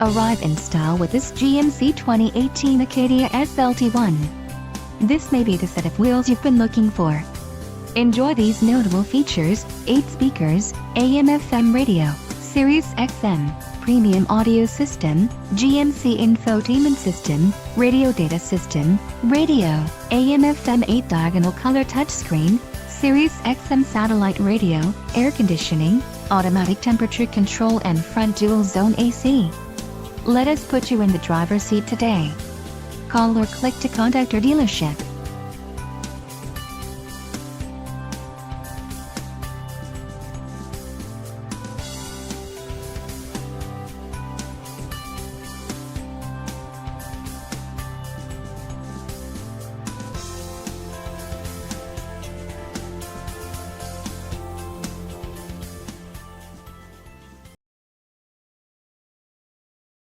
Arrive in style with this GMC 2018 Acadia SLT-1. This may be the set of wheels you've been looking for. Enjoy these notable features: 8 speakers, AM/FM radio, Sirius XM, premium audio system, GMC infotainment system, radio data system, radio, AM/FM 8 diagonal color touchscreen, Sirius XM satellite radio, air conditioning, automatic temperature control and front dual zone AC. Let us put you in the driver's seat today. Call or click to contact our dealership.